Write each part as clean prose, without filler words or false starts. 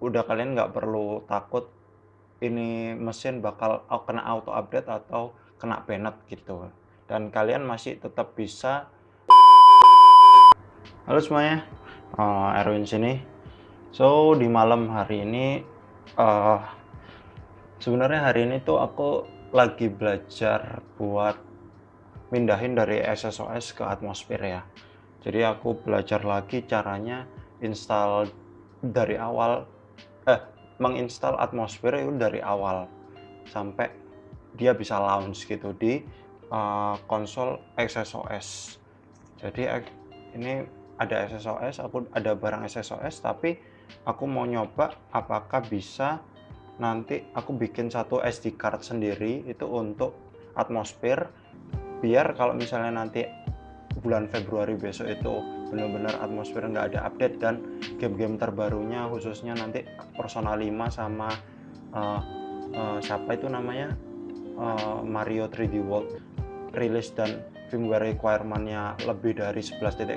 udah kalian nggak perlu takut ini mesin bakal kena auto update atau kena banned gitu. Dan kalian masih tetap bisa. Halo semuanya, Erwin sini. So di malam hari ini, uh, sebenarnya hari ini tuh aku lagi belajar buat mindahin dari SSOS ke Atmosphere ya. Jadi aku belajar lagi caranya install dari awal, menginstal Atmosphere itu dari awal sampai dia bisa launch gitu di konsol SSOS. Jadi ini ada SSOS, aku ada barang SSOS, tapi aku mau nyoba apakah bisa nanti aku bikin satu SD card sendiri itu untuk Atmosphere, biar kalau misalnya nanti bulan Februari besok itu benar-benar Atmosphere nggak ada update dan game-game terbarunya khususnya nanti Persona 5 sama siapa itu namanya, Mario 3D World rilis dan firmware requirement-nya lebih dari 11.0,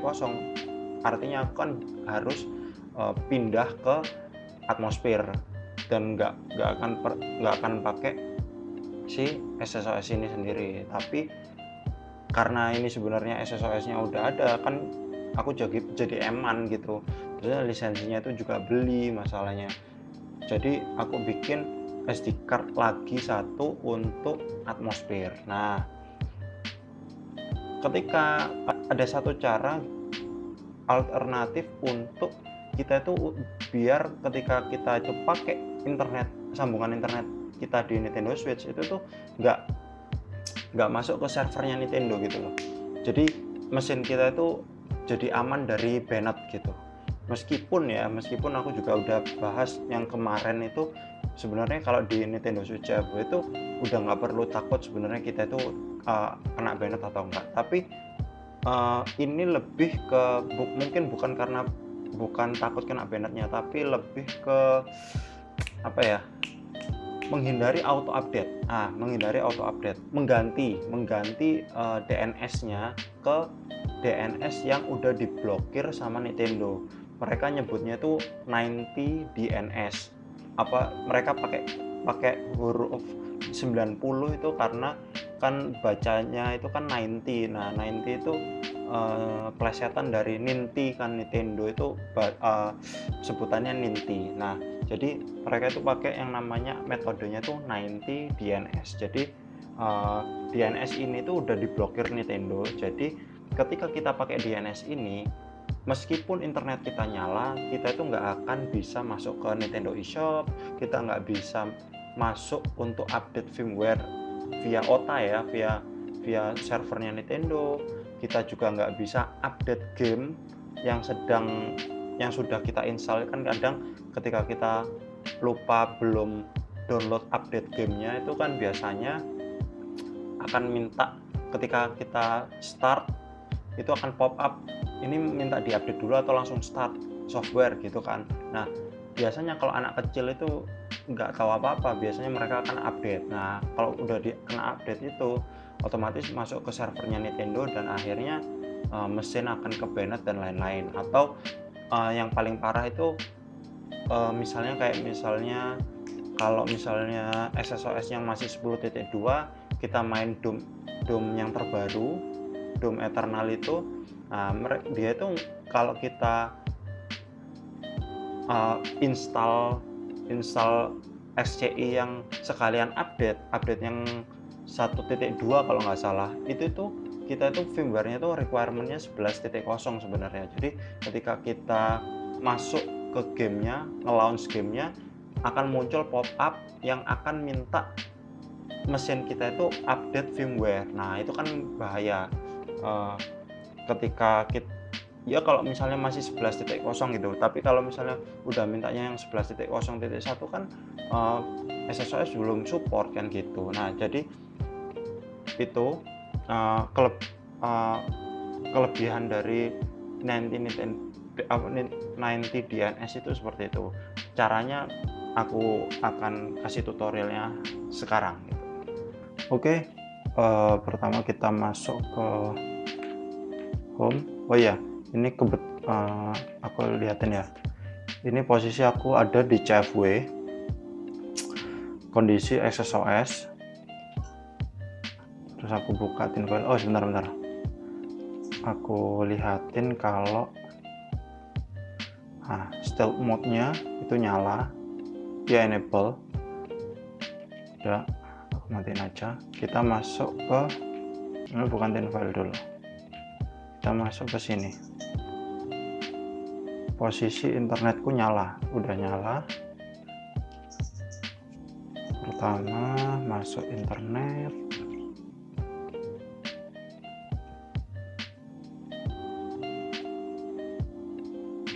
artinya aku kan harus pindah ke Atmosphere dan nggak akan pakai si SSOS ini sendiri. Tapi karena ini sebenarnya SSOS-nya udah ada, kan aku jadi eman gitu, terus lisensinya itu juga beli masalahnya. Jadi aku bikin SD card lagi satu untuk Atmosphere. Nah, ketika ada satu cara alternatif untuk kita itu biar ketika kita itu pakai internet, sambungan internet kita di Nintendo Switch itu tuh nggak masuk ke servernya Nintendo gitu loh. Jadi mesin kita itu jadi aman dari banned gitu. Meskipun aku juga udah bahas yang kemarin itu, sebenarnya kalau di Nintendo Switch Java itu udah nggak perlu takut sebenarnya kita itu kena banned atau enggak. Tapi ini lebih ke mungkin bukan takut kena bannednya, tapi lebih ke apa ya, menghindari auto update. Mengganti DNS-nya ke DNS yang udah diblokir sama Nintendo. Mereka nyebutnya tuh 90 DNS. Mereka pakai huruf 90 itu karena kan bacanya itu kan 90. Nah, 90 itu plesetan dari Ninty kan, Nintendo itu sebutannya Ninty. Nah, jadi mereka itu pakai yang namanya metodenya tuh 90 DNS. Jadi DNS ini tuh udah diblokir Nintendo. Jadi ketika kita pakai DNS ini, meskipun internet kita nyala, kita itu nggak akan bisa masuk ke Nintendo eShop, kita nggak bisa masuk untuk update firmware via OTA ya, via servernya Nintendo. Kita juga nggak bisa update game yang sudah kita install. Kan kadang ketika kita lupa belum download update gamenya itu kan biasanya akan minta, ketika kita start itu akan pop up ini minta diupdate dulu atau langsung start software gitu kan. Nah, biasanya kalau anak kecil itu nggak tahu apa-apa, biasanya mereka akan update. Nah, kalau udah kena update itu otomatis masuk ke servernya Nintendo dan akhirnya mesin akan ke banned dan lain-lain. Atau yang paling parah itu misalnya kalau misalnya SSOS yang masih 10.2 kita main Doom yang terbaru, Doom Eternal itu, dia itu kalau kita install SCI yang sekalian update yang 1.2 kalau nggak salah, itu tuh kita itu firmware-nya tuh requirement-nya 11.0 sebenarnya. Jadi ketika kita masuk ke gamenya, nge-launch gamenya, akan muncul pop-up yang akan minta mesin kita itu update firmware. Nah, itu kan bahaya. Ketika kita, ya kalau misalnya masih 11.0 gitu, tapi kalau misalnya udah mintanya yang 11.0.1 kan SSOS belum support kan gitu. Nah, jadi itu kelebihan dari 90 DNS itu seperti itu. Caranya aku akan kasih tutorialnya sekarang gitu. Oke, pertama kita masuk ke home. Oh ya, ini aku lihatin ya. Ini posisi aku ada di CFW, kondisi XSOS. Terus aku buka tinfoil. Oh sebentar, aku lihatin kalau stealth mode-nya itu nyala, ya enable. Udah, aku matiin aja. Kita masuk ke, ini bukan tinfoil dulu, kita masuk ke sini. Posisi internetku nyala, udah nyala. Pertama masuk internet,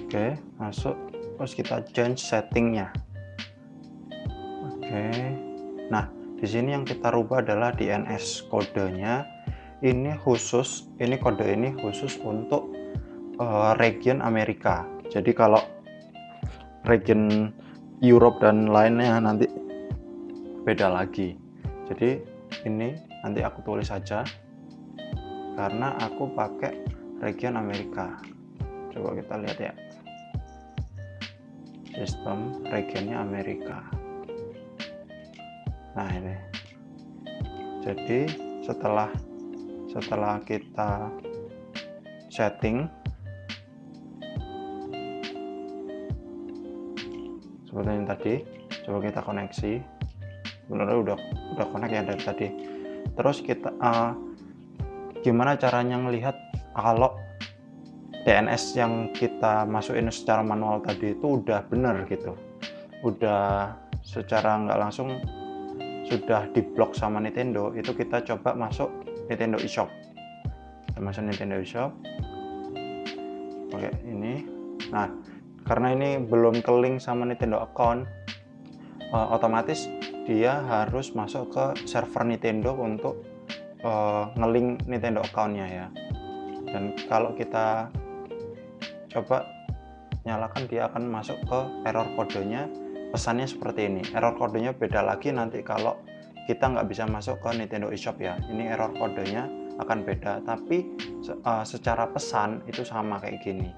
oke, masuk. Terus kita change settingnya. Oke, nah di sini yang kita rubah adalah DNS kodenya. Ini khusus, ini kode ini khusus untuk region Amerika. Jadi kalau region Europe dan lainnya nanti beda lagi. Jadi ini nanti aku tulis saja karena aku pakai region Amerika. Coba kita lihat ya, sistem regionnya Amerika. Nah ini, jadi setelah kita setting seperti ini tadi, coba kita koneksi. Sebenarnya udah connect ya dari tadi. Terus kita gimana caranya ngelihat kalau DNS yang kita masukin secara manual tadi itu udah bener gitu, udah secara nggak langsung sudah diblok sama Nintendo. Itu kita coba masuk Nintendo eShop. Kita masuk Nintendo eShop pakai ini. Nah karena ini belum ke link sama Nintendo account, otomatis dia harus masuk ke server Nintendo untuk ngelink Nintendo accountnya ya. Dan kalau kita coba nyalakan, dia akan masuk ke error kodenya. Pesannya seperti ini, error kodenya beda lagi nanti kalau kita nggak bisa masuk ke Nintendo eShop ya. Ini error kodenya akan beda, tapi secara pesan itu sama kayak gini.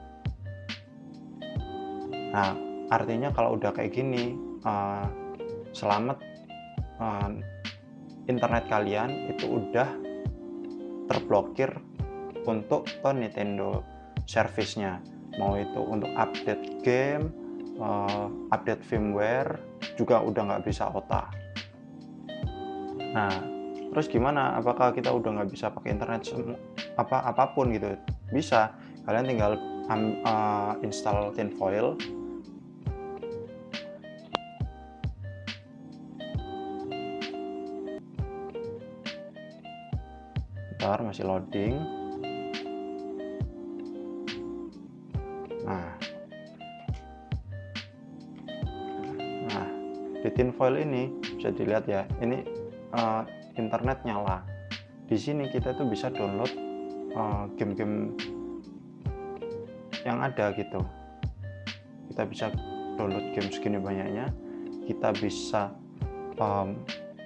Nah artinya kalau udah kayak gini, selamat, internet kalian itu udah terblokir untuk ke Nintendo service-nya, mau itu untuk update game, update firmware juga udah nggak bisa OTA. Nah terus gimana, apakah kita udah nggak bisa pakai internet apapun gitu? Bisa, kalian tinggal install tinfoil. Bentar, masih loading. Nah di tinfoil ini bisa dilihat ya, ini internet nyala. Di sini kita tuh bisa download game-game yang ada gitu. Kita bisa download game segini banyaknya. Kita bisa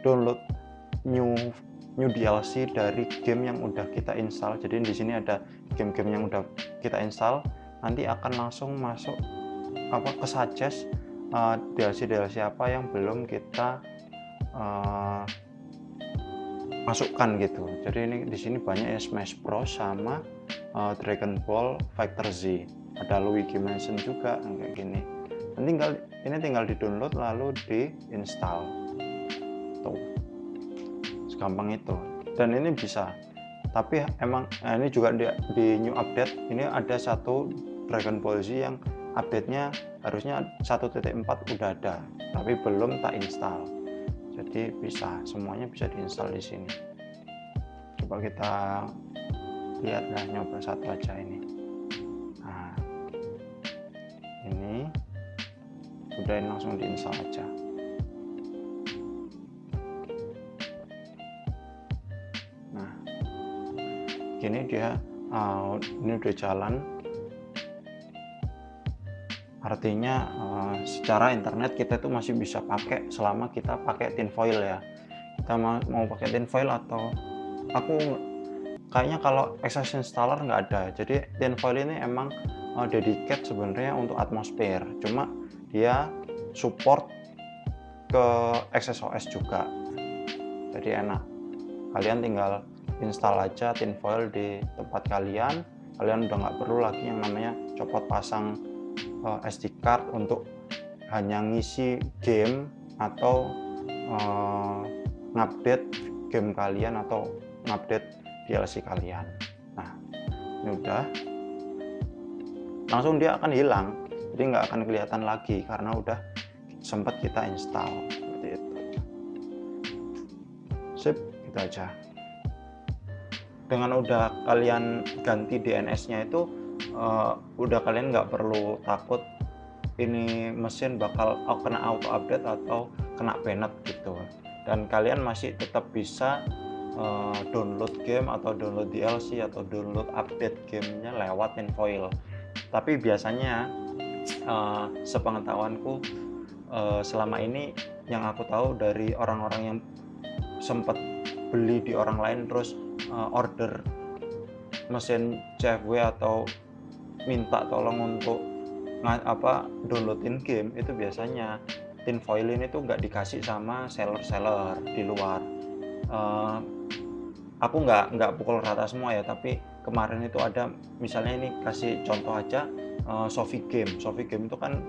download new DLC dari game yang udah kita install. Jadi di sini ada game-game yang udah kita install, nanti akan langsung masuk ke suggest DLC apa yang belum kita masukkan gitu. Jadi ini di sini banyak ya, Smash Bros sama Dragon Ball Fighter Z. Ada Luigi Mansion juga kayak gini. Ini tinggal di-download lalu di-install. Tuh. Segampang itu. Dan ini bisa. Tapi emang ini juga di new update ini ada satu Dragon Ball Z yang update-nya harusnya 1.4 udah ada, tapi belum tak install. Jadi bisa, semuanya bisa diinstal di sini. Coba kita lihat lah, nyoba satu aja ini. Nah, ini udah langsung diinstal aja. Nah, gini dia, ini udah jalan. Artinya secara internet kita itu masih bisa pakai selama kita pakai tinfoil ya. Kita mau pakai tinfoil atau aku kayaknya kalau access installer nggak ada. Jadi tinfoil ini emang dedicate sebenarnya untuk atmosfer, cuma dia support ke XSOS juga, jadi enak. Kalian tinggal install aja tinfoil di tempat kalian udah nggak perlu lagi yang namanya copot pasang SD card untuk hanya ngisi game atau ngupdate game kalian atau ngupdate DLC kalian. Nah, ini udah langsung dia akan hilang, jadi nggak akan kelihatan lagi karena udah sempat kita install seperti itu. Sip, gitu aja. Dengan udah kalian ganti DNS-nya itu udah kalian nggak perlu takut ini mesin bakal kena auto update atau kena banned gitu, dan kalian masih tetap bisa download game atau download DLC atau download update gamenya lewat tinfoil. Tapi biasanya sepengetahuanku selama ini yang aku tahu dari orang-orang yang sempat beli di orang lain terus order mesin CFW atau minta tolong untuk downloadin game, itu biasanya tinfoilin itu nggak dikasih sama seller-seller di luar. Aku nggak pukul rata semua ya, tapi kemarin itu ada, misalnya ini kasih contoh aja, Sofi Game itu kan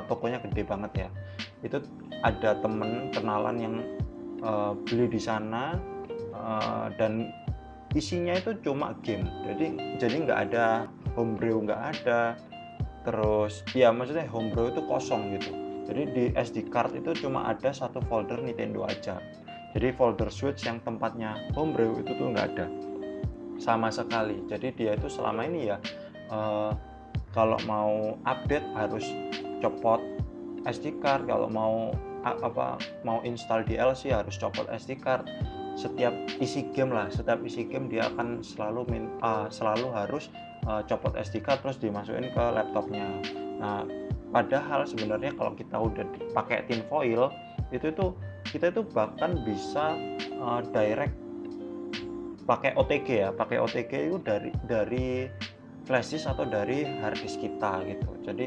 tokonya gede banget ya. Itu ada temen kenalan yang beli di sana, dan isinya itu cuma game, jadi nggak ada homebrew, nggak ada, terus ya maksudnya homebrew itu kosong gitu. Jadi di SD card itu cuma ada satu folder Nintendo aja, jadi folder Switch yang tempatnya homebrew itu tuh nggak ada sama sekali. Jadi dia itu selama ini ya kalau mau update harus copot SD card, kalau mau install DLC harus copot SD card. Setiap isi game dia akan selalu harus copot SD card terus dimasukin ke laptopnya. Nah, padahal sebenarnya kalau kita udah pakai tinfoil itu kita itu bahkan bisa direct pakai OTG itu dari flash disk atau dari hard disk kita gitu. Jadi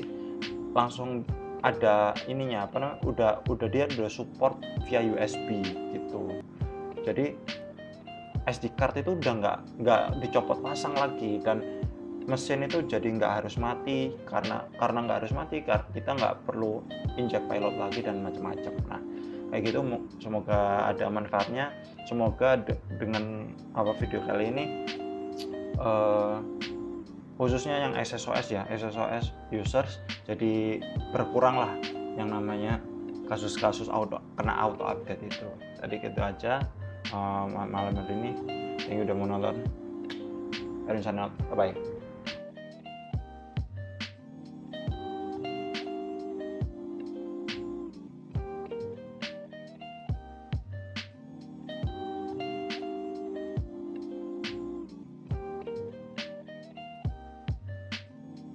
langsung ada ininya dia udah support via USB gitu. Jadi SD card itu udah nggak dicopot pasang lagi, dan mesin itu jadi nggak harus mati. Karena nggak harus mati, kita nggak perlu inject payload lagi dan macam-macam. Nah, kayak gitu. Semoga ada manfaatnya. Semoga dengan video kali ini khususnya yang SSOS users jadi berkurang lah yang namanya kasus-kasus kena auto update itu. Jadi gitu aja malam hari ini. Thank you udah mau nonton. Erin sign out. Bye bye.